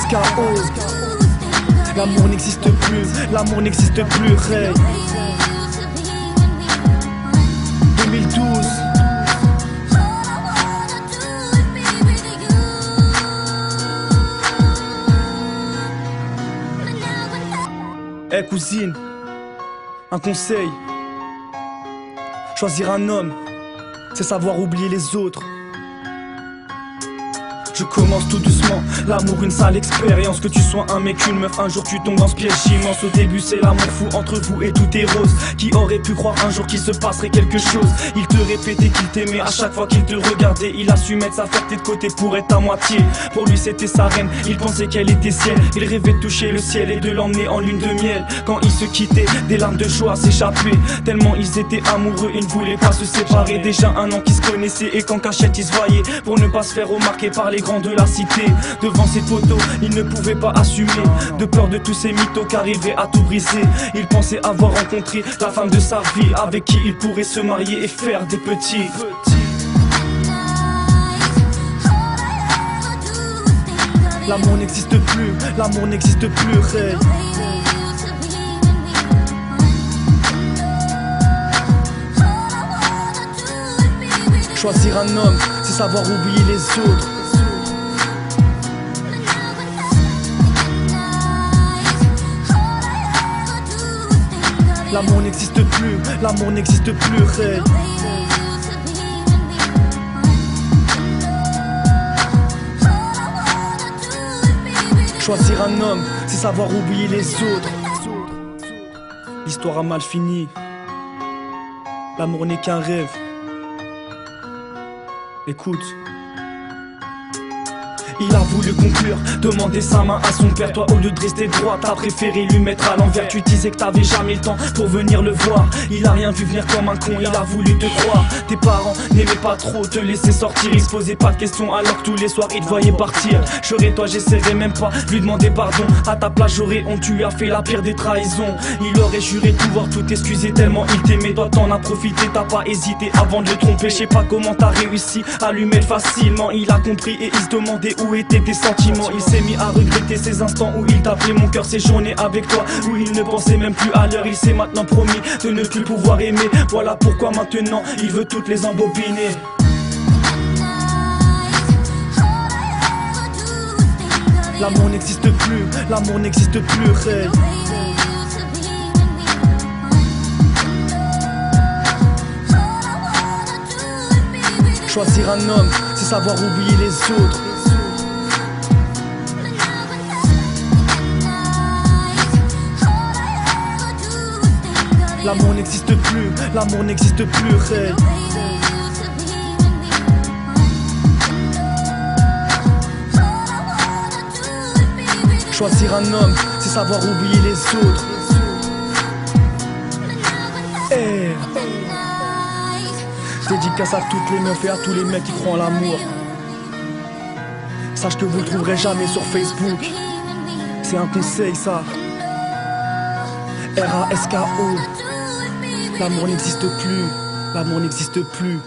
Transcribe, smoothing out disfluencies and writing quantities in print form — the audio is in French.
R.A.S.K.O. L'amour n'existe plus, l'amour n'existe plus, Ray. 2012. Eh cousine, un conseil. Choisir un homme, c'est savoir oublier les autres. Je commence tout doucement, l'amour une sale expérience. Que tu sois un mec, une meuf, un jour tu tombes dans ce piège immense. Au début c'est l'amour fou entre vous et tout est rose. Qui aurait pu croire un jour qu'il se passerait quelque chose? Il te répétait qu'il t'aimait à chaque fois qu'il te regardait. Il a su mettre sa fierté de côté pour être à moitié. Pour lui c'était sa reine, il pensait qu'elle était sienne. Il rêvait de toucher le ciel et de l'emmener en lune de miel. Quand ils se quittaient, des larmes de joie s'échappaient. Tellement ils étaient amoureux, ils ne voulaient pas se séparer. Déjà un an qu'ils se connaissaient et qu'en cachette ils se voyaient. Pour ne pas se faire remarquer par les grands de la cité. Devant ses photos, il ne pouvait pas assumer, de peur de tous ces mythos qui arrivaient à tout briser. Il pensait avoir rencontré la femme de sa vie, avec qui il pourrait se marier et faire des petits. L'amour n'existe plus, l'amour n'existe plus, Ray. Choisir un homme, c'est savoir oublier les autres. L'amour n'existe plus, l'amour n'existe plus, Ray. Choisir un homme, c'est savoir oublier les autres. L'histoire a mal fini. L'amour n'est qu'un rêve. Écoute. Il a voulu conclure, demander sa main à son père. Toi au lieu de rester droit, t'as préféré lui mettre à l'envers. Tu disais que t'avais jamais le temps pour venir le voir. Il a rien vu venir comme un con, il a voulu te croire. Tes parents n'aimaient pas trop te laisser sortir. Ils se posaient pas de questions alors que tous les soirs ils te voyaient partir. J'aurais toi j'essaierais même pas lui demander pardon. À ta place j'aurais honte, tu lui as fait la pire des trahisons. Il aurait juré de pouvoir tout excuser tellement il t'aimait. Toi t'en as profité, t'as pas hésité avant de le tromper. Je sais pas comment t'as réussi à lui mettre facilement. Il a compris et il se demandait où étaient tes sentiments. Il s'est mis à regretter ces instants où il t'appelait mon cœur, ces journées avec toi où il ne pensait même plus à l'heure. Il s'est maintenant promis de ne plus pouvoir aimer. Voilà pourquoi maintenant il veut toutes les embobiner. L'amour n'existe plus, l'amour n'existe plus, Ray. Choisir un homme, c'est savoir oublier les autres. L'amour n'existe plus, l'amour n'existe plus, Ray. Choisir un homme, c'est savoir oublier les autres. Hey. Dédicace à toutes les meufs et à tous les mecs qui croient en l'amour. Sache que vous le trouverez jamais sur Facebook. C'est un conseil ça. R.A.S.K.O. L'amour n'existe plus, l'amour n'existe plus.